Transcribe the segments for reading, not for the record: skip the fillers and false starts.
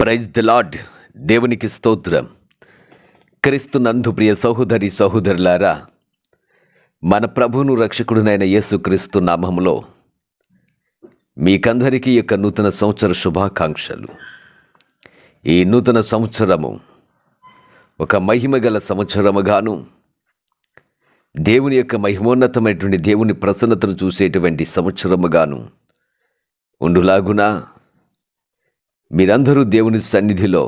Praise the lord. దేవునికి స్తోత్రం. క్రీస్తునందు ప్రియ సహోదరి సహోదరులారా, మన ప్రభువును రక్షకుడునైన యేసుక్రీస్తు నామములో మీకందరికీ యొక్క నూతన సంవత్సర శుభాకాంక్షలు. ఈ నూతన సంవత్సరము ఒక మహిమగల సంవత్సరముగాను, దేవుని యొక్క మహిమోన్నతమైనటువంటి దేవుని ప్రసన్నతను చూసేటువంటి సంవత్సరముగాను ఉండులాగున మీరందరూ దేవుని సన్నిధిలో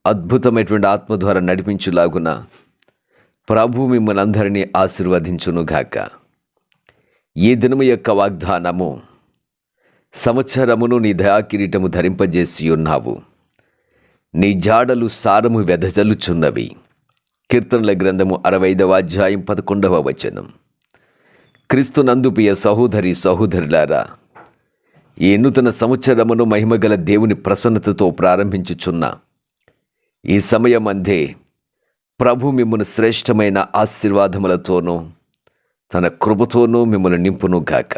అద్భుతమైనటువంటి ఆత్మ ద్వారా నడిపించులాగున ప్రభు మిమ్మల్ని అందరినీ ఆశీర్వదించునుగాక. ఈ దినము యొక్క వాగ్దానము, సంవత్సరమును నీ దయాకిరీటము ధరింపజేసి ఉన్నావు, నీ జాడలు సారము వెదజల్లుచున్నవి. కీర్తనల గ్రంథము 65వ అధ్యాయం 11వ వచనం. క్రీస్తునందు ప్రియ సహోదరి సహోదరులారా, ఈ నూతన సంవత్సరమును మహిమగల దేవుని ప్రసన్నతతో ప్రారంభించుచున్న ఈ సమయమందే ప్రభు మిమ్మల్ని శ్రేష్టమైన ఆశీర్వాదములతోనూ తన కృపతోనూ మిమ్మల్ని నింపును గాక.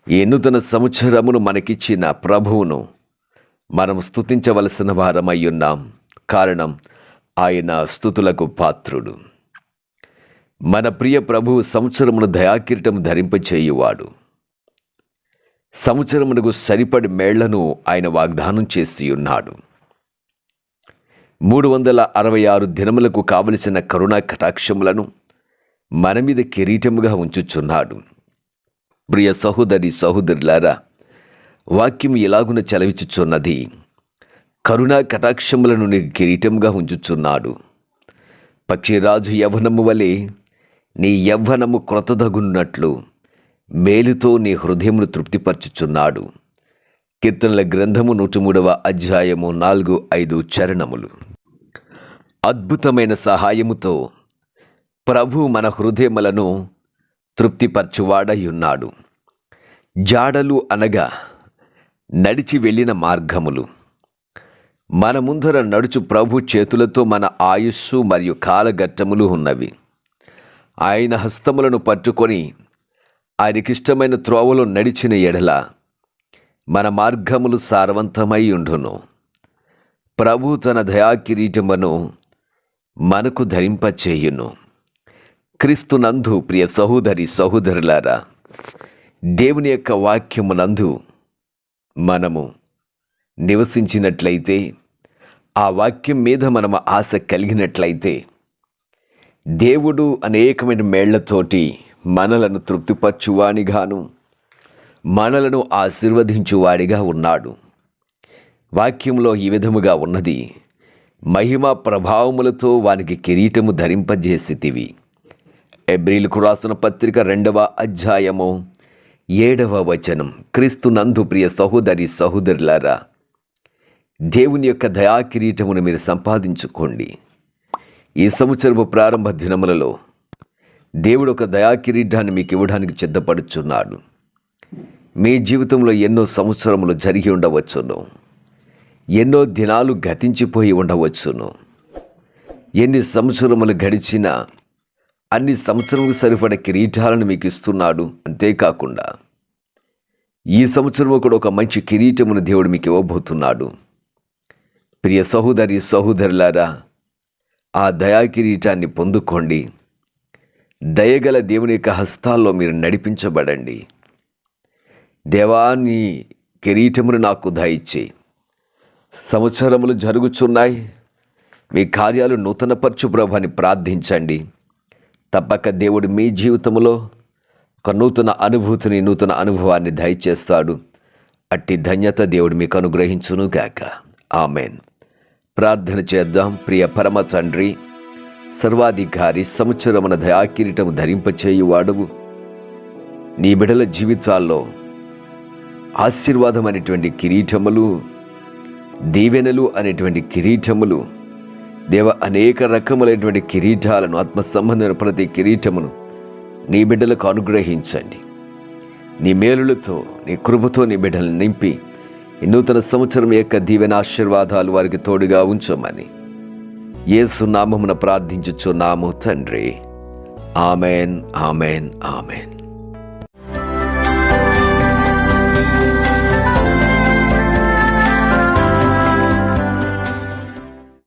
ఈ నూతన సంవత్సరమును మనకిచ్చిన ప్రభువును మనం స్తుతించవలసిన వారమై ఉన్నాం. కారణం, ఆయన స్తుతులకు పాత్రుడు. మన ప్రియ ప్రభువు సంవత్సరమును దయాకిరీటము ధరింపచేయువాడు. సంవత్సరమునకు సరిపడి మేళ్లను ఆయన వాగ్దానం చేసి ఉన్నాడు. 366 దినములకు కావలసిన కరుణా కటాక్షములను మన మీద కిరీటముగా ఉంచుచున్నాడు. ప్రియ సహోదరి సహోదరులారా, వాక్యం ఇలాగున చలవిచుచున్నది, కరుణా కటాక్షములను నీకు కిరీటముగా ఉంచుచున్నాడు. పక్షిరాజు యవ్వనము వలె నీ యవ్వనము క్రొత్తదగున్నట్లు మేలుతో నీ హృదయమును తృప్తిపరచుచున్నాడు. కీర్తనల గ్రంథము 103వ అధ్యాయము 4-5 చరణములు. అద్భుతమైన సహాయముతో ప్రభు మన హృదయములను తృప్తిపరచువాడై ఉన్నాడు. జాడలు అనగా నడిచి వెళ్ళిన మార్గములు. మన ముందర నడుచు ప్రభు చేతులతో మన ఆయుస్సు మరియు కాలఘట్టములు ఉన్నవి. ఆయన హస్తములను పట్టుకొని ఆయనకిష్టమైన త్రోవలో నడిచిన ఎడల మన మార్గములు సారవంతమై ఉండును. ప్రభు తన దయాకిరీటమును మనకు ధరింపచేయును. క్రీస్తునందు ప్రియ సహోదరి సహోదరులారా, దేవుని యొక్క వాక్యమునందు మనము నివసించినట్లయితే, ఆ వాక్యం మీద మనము ఆశ కలిగినట్లయితే, దేవుడు అనేకమైన మేళ్లతోటి మనలను తృప్తిపరచువానిగాను మనలను ఆశీర్వదించువాడిగా ఉన్నాడు. వాక్యంలో ఈ విధముగా ఉన్నది, మహిమ ప్రభావములతో వానికి కిరీటము ధరింపజేసితివి. ఎబ్రీలకు రాసిన పత్రిక 2వ అధ్యాయము 7వ వచనం. క్రీస్తునందు ప్రియ సహోదరి సహోదరులారా, దేవుని యొక్క దయాకిరీటమును మీరు సంపాదించుకోండి. ఈ సంవత్సరపు ప్రారంభ దినములలో దేవుడు ఒక దయాకిరీటాన్ని మీకు ఇవ్వడానికి సిద్ధపడుచున్నాడు. మీ జీవితంలో ఎన్నో సంవత్సరములు జరిగి ఉండవచ్చును, ఎన్నో దినాలు గతించిపోయి ఉండవచ్చును. ఎన్ని సంవత్సరములు గడిచినా అన్ని సంవత్సరములకు సరిపడ కిరీటాలను మీకు ఇస్తున్నాడు. అంతేకాకుండా ఈ సంవత్సరము కూడా ఒక మంచి కిరీటమును దేవుడు మీకు ఇవ్వబోతున్నాడు. ప్రియ సహోదరి సహోదరులారా, ఆ దయాకిరీటాన్ని పొందుకోండి. దయగల దేవుని యొక్క హస్తాల్లో మీరు నడిపించబడండి. దేవాన్ని కిరీటమును నాకు దయచే. సంవత్సరములు జరుగుచున్నాయి, మీ కార్యాలు నూతనపరచు ప్రభు అని ప్రార్థించండి. తప్పక దేవుడు మీ జీవితంలో ఒక నూతన అనుభూతిని, నూతన అనుభవాన్ని దయచేస్తాడు. అట్టి ధన్యత దేవుడు మీకు అనుగ్రహించునుగాక. ఆమెన్. ప్రార్థన చేద్దాం. ప్రియ పరమ తండ్రి, సర్వాధికారి, సంవత్సరమున దయాకిరీటము ధరింపచేయువాడువు, నీ బిడ్డల జీవితాల్లో ఆశీర్వాదం అనేటువంటి కిరీటములు, దీవెనలు అనేటువంటి కిరీటములు, దేవ అనేక రకములైనటువంటి కిరీటాలను, ఆత్మ సంబంధమైన ప్రతి కిరీటమును నీ బిడ్డలకు అనుగ్రహించండి. నీ మేలులతో, నీ కృపతో నీ బిడ్డలను నింపి ఈ నూతన సంవత్సరం యొక్క దీవెన ఆశీర్వాదాలు వారికి తోడుగా ఉంచమని యేసు నామమున ప్రార్థించుచున్నాము తండ్రి. Amen, amen, amen.